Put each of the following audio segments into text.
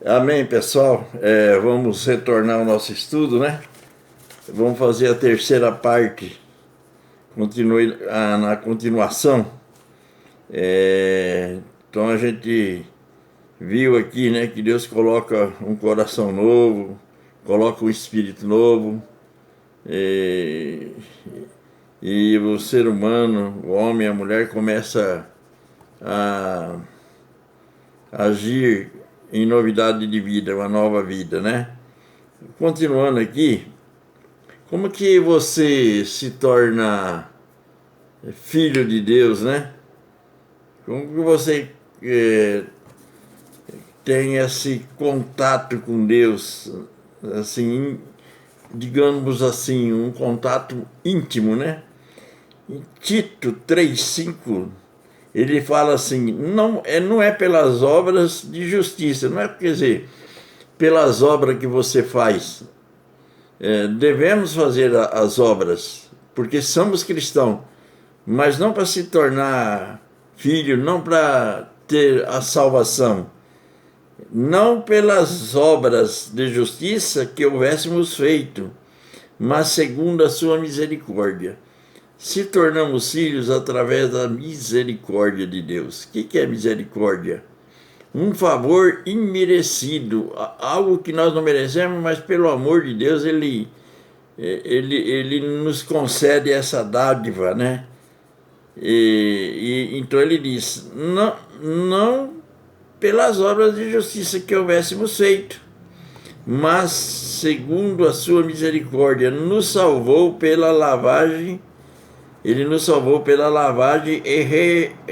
Amém, pessoal. Vamos retornar ao nosso estudo, né? Vamos fazer a terceira parte, na continuação. Então a gente viu aqui, né, que Deus coloca um coração novo, coloca um espírito novo, é, e o ser humano, o homem e a mulher, começa a agir em novidade de vida, uma nova vida, né? Continuando aqui, como que você se torna filho de Deus, né? Como que você tem esse contato com Deus, assim, digamos assim, um contato íntimo, né? Em Tito 3,5, ele fala assim, não é pelas obras de justiça, não é, quer dizer, pelas obras que você faz. Devemos fazer as obras, porque somos cristãos, mas não para se tornar filho, não para ter a salvação, não pelas obras de justiça que houvéssemos feito, mas segundo a sua misericórdia. Se tornamos filhos através da misericórdia de Deus. O que é misericórdia? Um favor imerecido, algo que nós não merecemos, mas pelo amor de Deus ele nos concede essa dádiva, né? Então ele diz, não pelas obras de justiça que houvéssemos feito, mas segundo a sua misericórdia nos salvou pela lavagem, ele nos salvou pela lavagem e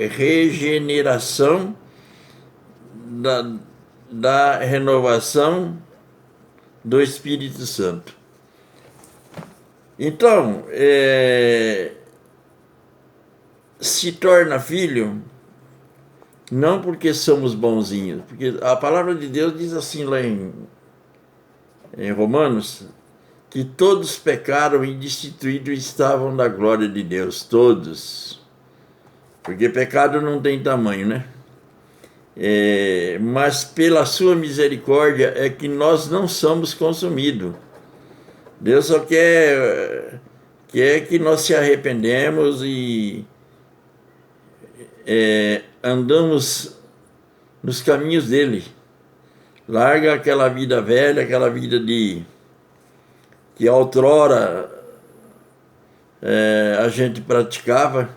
regeneração da renovação do Espírito Santo. Então, se torna filho não porque somos bonzinhos, porque a palavra de Deus diz assim lá em Romanos, que todos pecaram e destituídos estavam da glória de Deus, todos, porque pecado não tem tamanho, né? Mas pela sua misericórdia é que nós não somos consumidos. Deus só quer que nós se arrependemos e andamos nos caminhos dele. Larga aquela vida velha, aquela vida que outrora a gente praticava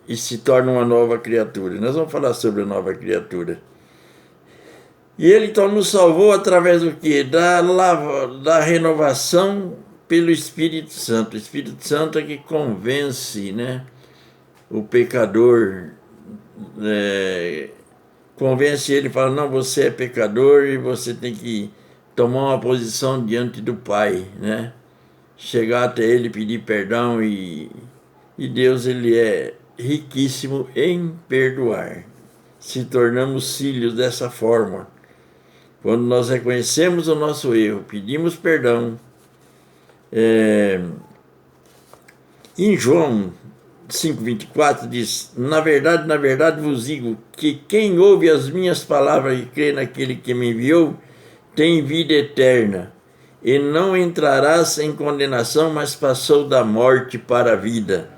e se torna uma nova criatura. Nós vamos falar sobre a nova criatura. E ele então nos salvou através do quê? Da renovação pelo Espírito Santo. O Espírito Santo é que convence, né, o pecador, convence ele, fala, não, você é pecador e você tem que tomar uma posição diante do Pai, né? Chegar até ele, pedir perdão e Deus, ele é riquíssimo em perdoar. Se tornamos filhos dessa forma. Quando nós reconhecemos o nosso erro, pedimos perdão. Em João 5,24 diz, na verdade vos digo que quem ouve as minhas palavras e crê naquele que me enviou, tem vida eterna, e não entrarás em condenação, mas passou da morte para a vida.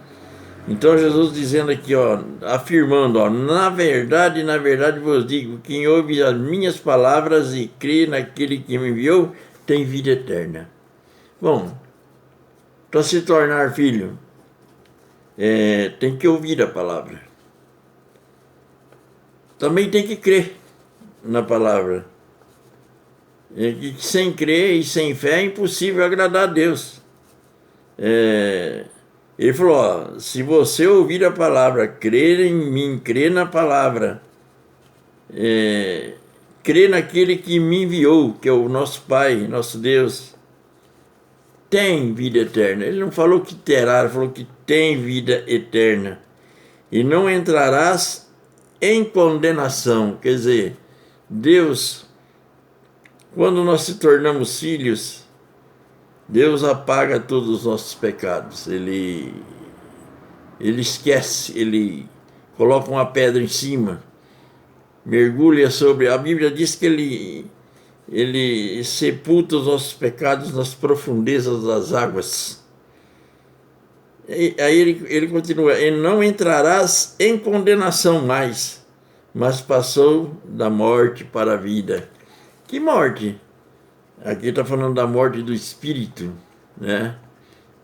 Então Jesus dizendo aqui, afirmando, na verdade vos digo, quem ouve as minhas palavras e crê naquele que me enviou, tem vida eterna. Bom, para se tornar filho, tem que ouvir a palavra. Também tem que crer na palavra. E sem crer e sem fé é impossível agradar a Deus. Ele falou, se você ouvir a palavra, crer em mim, crer na palavra, crer naquele que me enviou, que é o nosso Pai, nosso Deus, tem vida eterna. Ele não falou que terá, ele falou que tem vida eterna. E não entrarás em condenação. Quer dizer, Deus, quando nós se tornamos filhos, Deus apaga todos os nossos pecados. Ele esquece, ele coloca uma pedra em cima, mergulha sobre. A Bíblia diz que ele sepulta os nossos pecados nas profundezas das águas. E aí ele continua, e não entrarás em condenação mais, mas passou da morte para a vida. Que morte? Aqui está falando da morte do espírito, né?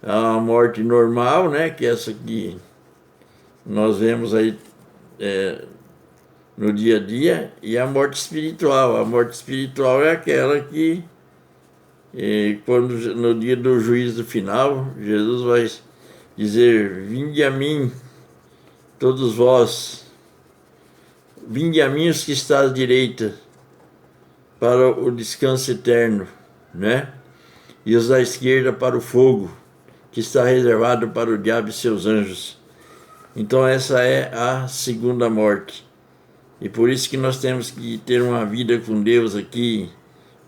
A morte normal, né? Que é essa que nós vemos aí no dia a dia, e a morte espiritual. A morte espiritual é aquela que, quando no dia do juízo final, Jesus vai dizer: vinde a mim, todos vós, vinde a mim os que estás à direita, para o descanso eterno, né? E os da esquerda para o fogo, que está reservado para o diabo e seus anjos. Então essa é a segunda morte. E por isso que nós temos que ter uma vida com Deus aqui,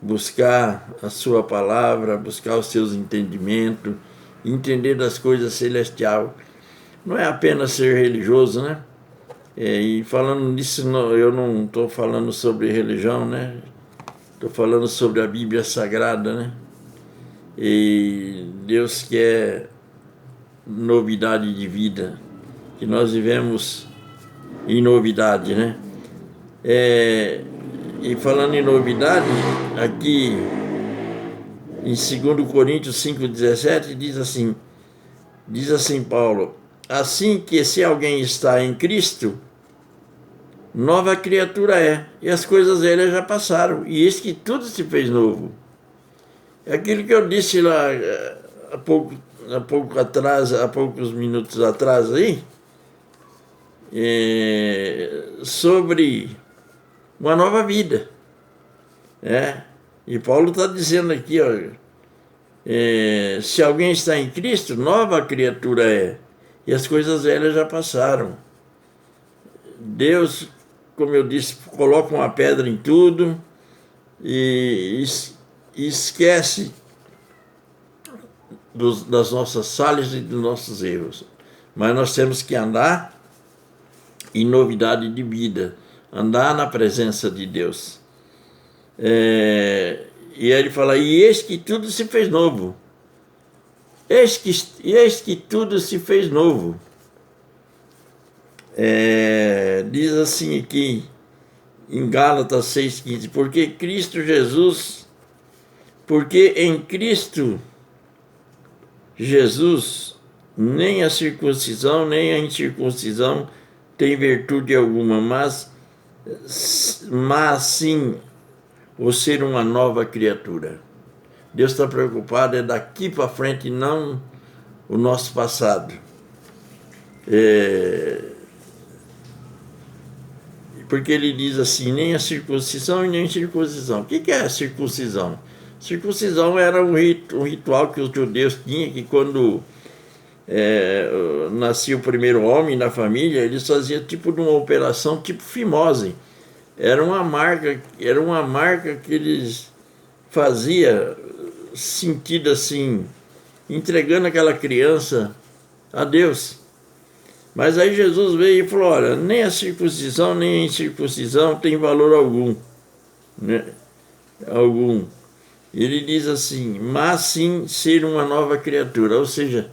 buscar a sua palavra, buscar os seus entendimentos, entender das coisas celestiais. Não é apenas ser religioso, né? E falando nisso, eu não estou falando sobre religião, né? Estou falando sobre a Bíblia Sagrada, né? E Deus quer novidade de vida, que nós vivemos em novidade, né? E falando em novidade, aqui em 2 Coríntios 5,17 diz assim Paulo: assim que se alguém está em Cristo, nova criatura é, e as coisas velhas já passaram, e eis que tudo se fez novo. É aquilo que eu disse lá há poucos minutos atrás aí, sobre uma nova vida. E Paulo está dizendo aqui, ó, se alguém está em Cristo, nova criatura é, e as coisas velhas já passaram. Deus, como eu disse, coloca uma pedra em tudo e esquece das nossas falhas e dos nossos erros. Mas nós temos que andar em novidade de vida, andar na presença de Deus. E aí ele fala: e eis que tudo se fez novo. Eis que tudo se fez novo. Diz assim aqui em Gálatas 6,15: porque em Cristo Jesus nem a circuncisão nem a incircuncisão tem virtude alguma, mas sim o ser uma nova criatura. Deus está preocupado daqui para frente, não o nosso passado. Porque ele diz assim: nem a circuncisão e nem a incircuncisão. O que é a circuncisão? Circuncisão era um ritual que os judeus tinham, que quando nascia o primeiro homem na família, eles faziam tipo de uma operação tipo fimose. Era uma marca que eles faziam, sentido assim, entregando aquela criança a Deus. Mas aí Jesus veio e falou: olha, nem a circuncisão nem a incircuncisão tem valor algum, né? Ele diz assim: mas sim ser uma nova criatura, ou seja,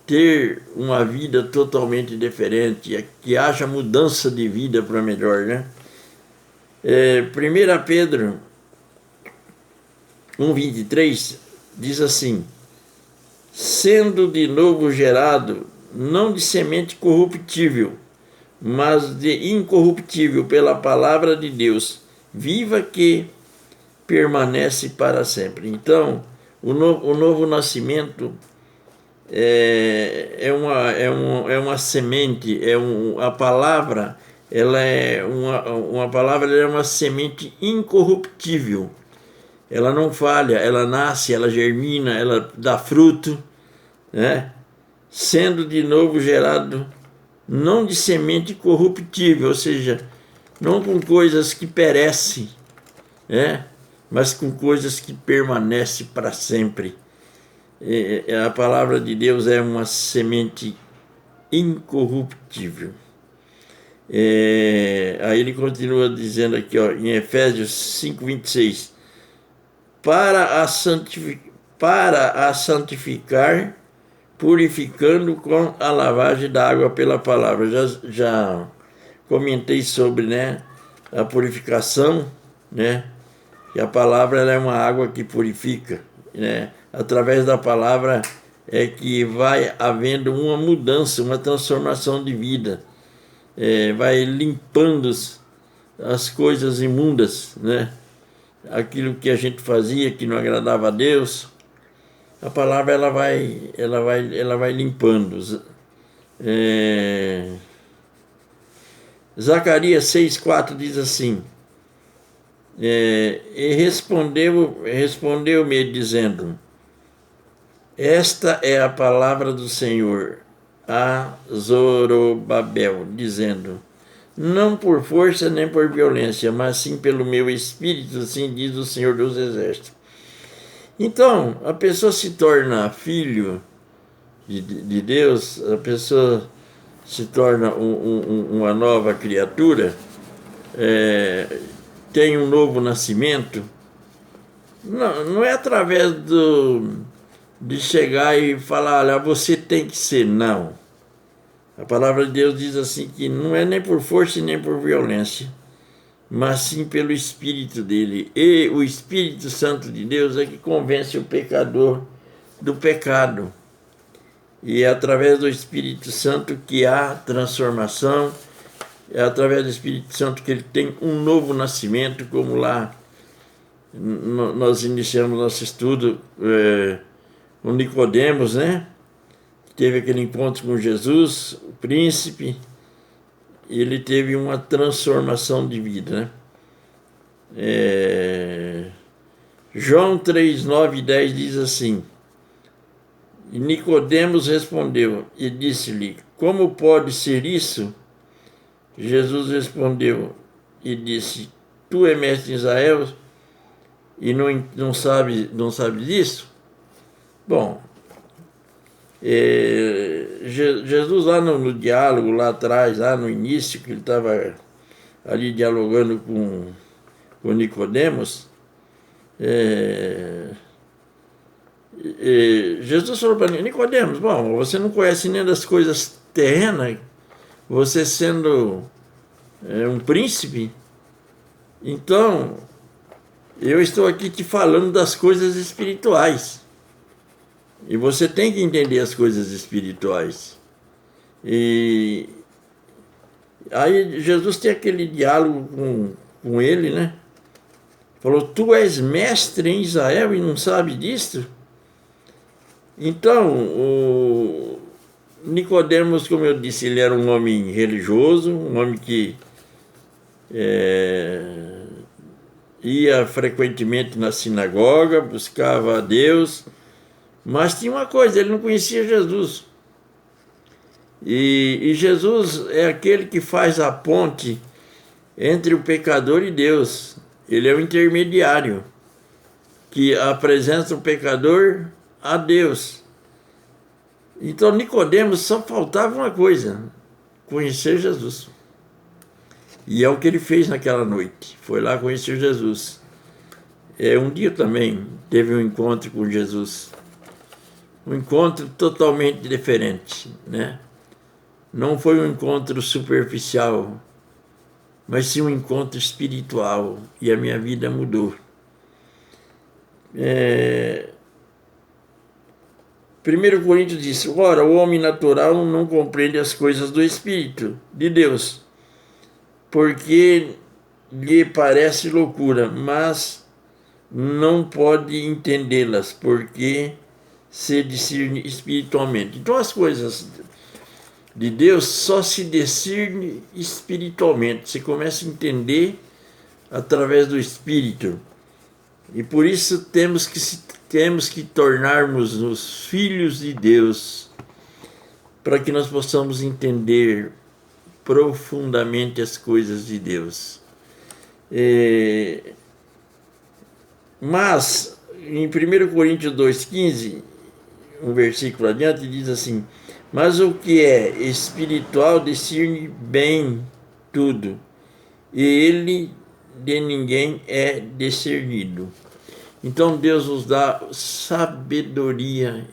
ter uma vida totalmente diferente, que haja mudança de vida para melhor, né? 1 Pedro 1,23 diz assim: sendo de novo gerado, não de semente corruptível, mas de incorruptível, pela palavra de Deus, viva, que permanece para sempre. Então, o novo nascimento é uma semente, a palavra, ela é uma palavra, ela é uma semente incorruptível. Ela não falha, ela nasce, ela germina, ela dá fruto, né? Sendo de novo gerado, não de semente corruptível, ou seja, não com coisas que perecem, né? Mas com coisas que permanecem para sempre. A palavra de Deus é uma semente incorruptível. Aí ele continua dizendo aqui, ó, em Efésios 5,26: para a santificar, purificando com a lavagem da água pela palavra. Já comentei sobre, né, a purificação, né, que a palavra ela é uma água que purifica, né, através da palavra é que vai havendo uma mudança, uma transformação de vida, vai limpando as coisas imundas, né, aquilo que a gente fazia que não agradava a Deus. A palavra ela vai limpando. Zacarias 6,4 diz assim: e respondeu-me dizendo: esta é a palavra do Senhor a Zorobabel, dizendo: não por força nem por violência, mas sim pelo meu espírito, assim diz o Senhor dos Exércitos. Então, a pessoa se torna filho de Deus, a pessoa se torna uma nova criatura, tem um novo nascimento. Não é através de chegar e falar, olha, você tem que ser, não. A palavra de Deus diz assim que não é nem por força nem por violência, mas sim pelo Espírito dele. E o Espírito Santo de Deus é que convence o pecador do pecado. E é através do Espírito Santo que há transformação, é através do Espírito Santo que ele tem um novo nascimento, como lá nós iniciamos nosso estudo com Nicodemos, né? Teve aquele encontro com Jesus, o príncipe, e ele teve uma transformação de vida, né? João 3, 9 e 10 diz assim: e Nicodemos respondeu e disse-lhe: como pode ser isso? Jesus respondeu e disse: tu és mestre em Israel e não sabe disso? Bom, Jesus lá no diálogo, lá atrás, lá no início, que ele estava ali dialogando com Nicodemos, Jesus falou para Nicodemos: bom, você não conhece nem das coisas terrenas, você sendo um príncipe, então eu estou aqui te falando das coisas espirituais. E você tem que entender as coisas espirituais. E aí Jesus tem aquele diálogo com ele, né? Falou: tu és mestre em Israel e não sabe disso? Então, o Nicodemos, como eu disse, ele era um homem religioso, um homem que ia frequentemente na sinagoga, buscava a Deus, mas tinha uma coisa, ele não conhecia Jesus. E Jesus é aquele que faz a ponte entre o pecador e Deus. Ele é o intermediário que apresenta o pecador a Deus. Então Nicodemos só faltava uma coisa: conhecer Jesus. E é o que ele fez naquela noite, foi lá conhecer Jesus. Um dia também teve um encontro com Jesus, um encontro totalmente diferente, né? Não foi um encontro superficial, mas sim um encontro espiritual, e a minha vida mudou. 1 Coríntios diz: ora, o homem natural não compreende as coisas do Espírito de Deus, porque lhe parece loucura, mas não pode entendê-las, porque se discerne espiritualmente. Então as coisas de Deus só se discerne espiritualmente. Você começa a entender através do Espírito. E por isso temos que tornarmos os filhos de Deus, para que nós possamos entender profundamente as coisas de Deus. Mas, em 1 Coríntios 2,15, um versículo adiante, diz assim: mas o que é espiritual discerne bem tudo, e ele de ninguém é discernido. Então Deus nos dá sabedoria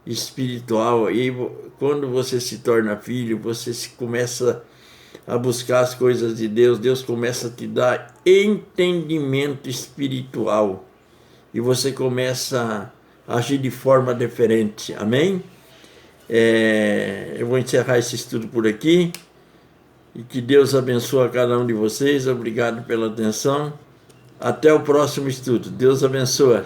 espiritual. E quando você se torna filho, você começa a buscar as coisas de Deus, Deus começa a te dar entendimento espiritual. E você começa a agir de forma diferente. Amém? Eu vou encerrar esse estudo por aqui. E que Deus abençoe a cada um de vocês. Obrigado pela atenção. Até o próximo estudo. Deus abençoe.